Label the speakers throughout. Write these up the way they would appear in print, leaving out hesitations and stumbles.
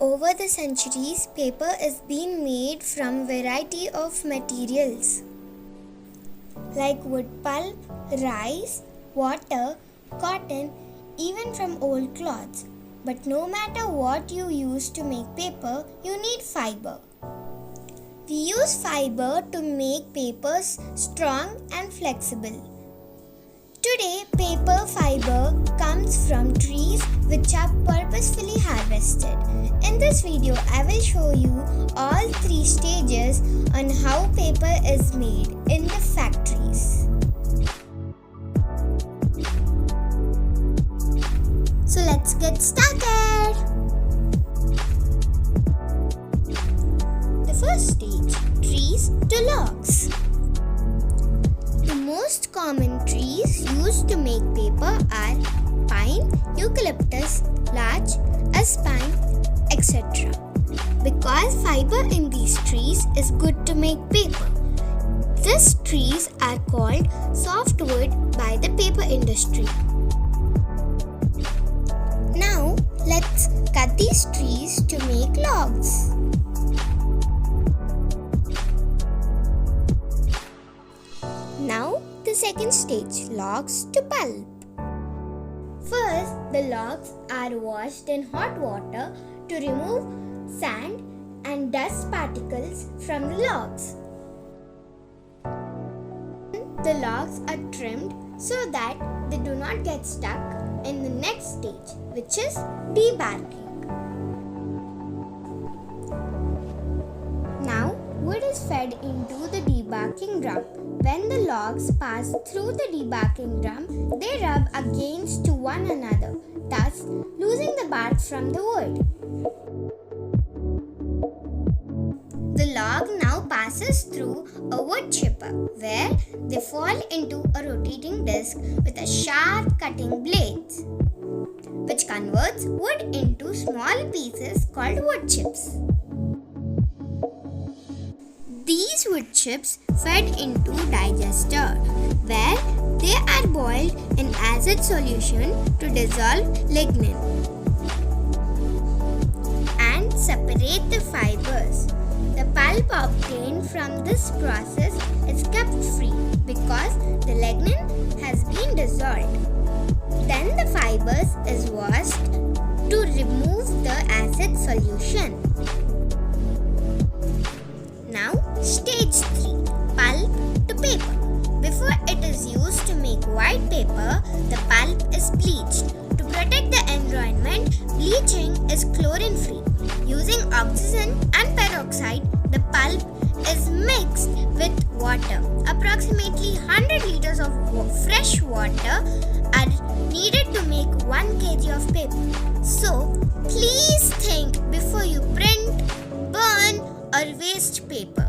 Speaker 1: Over the centuries, paper is being made from variety of materials like wood pulp, rice, water, cotton, even from old cloths. But no matter what you use to make paper, you need fiber. We use fiber to make papers strong and flexible. Today, paper fiber comes from trees which are purposefully harvested. In this video, I will show you all 3 stages on how paper is made in the factories. So let's get started. The first stage, trees to logs. The most common trees used to make paper are pine, eucalyptus, larch, aspen, etc. Because fiber in these trees is good to make paper. These trees are called softwood by the paper industry. Now let's cut these trees to make logs. Now the second stage, logs to pulp. First, the logs are washed in hot water to remove sand and dust particles from the logs. The logs are trimmed so that they do not get stuck in the next stage, which is debarking. Now, wood is fed into the debarking drum. When the logs pass through the debarking drum, they rub against to one another, thus losing the bark from the wood. The log now passes through a wood chipper, where they fall into a rotating disc with a sharp cutting blades, which converts wood into small pieces called wood chips. These wood chips fed into digester, where they are boiled in acid solution to dissolve lignin and separate the fibers. The pulp obtained from this process is kept free because the lignin has been dissolved. Then the fibers is washed to remove the acid solution. Now, stage 3, pulp to paper. Before it is used to make white paper, the pulp is bleached. To protect the environment, bleaching is chlorine-free. Using oxygen and peroxide, the pulp is mixed with water. Approximately 100 liters of fresh water are needed to make 1 kg of paper. So, please think before you print, burn, or waste paper.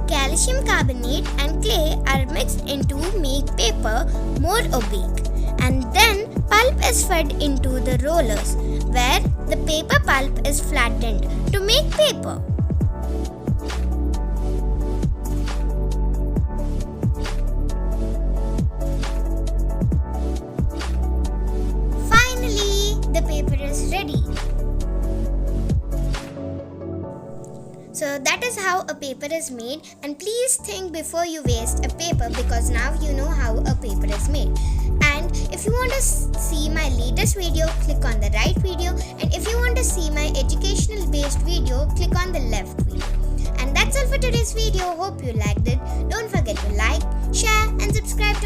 Speaker 1: Calcium carbonate and clay are mixed into make paper more opaque, and then pulp is fed into the rollers where the paper pulp is flattened to make paper. Finally, the paper is ready. So that is how a paper is made, and please think before you waste a paper, because now you know how a paper is made. And if you want to see my latest video, click on the right video, and if you want to see my educational based video, click on the left video. And that's all for today's video. Hope you liked it. Don't forget to like, share and subscribe to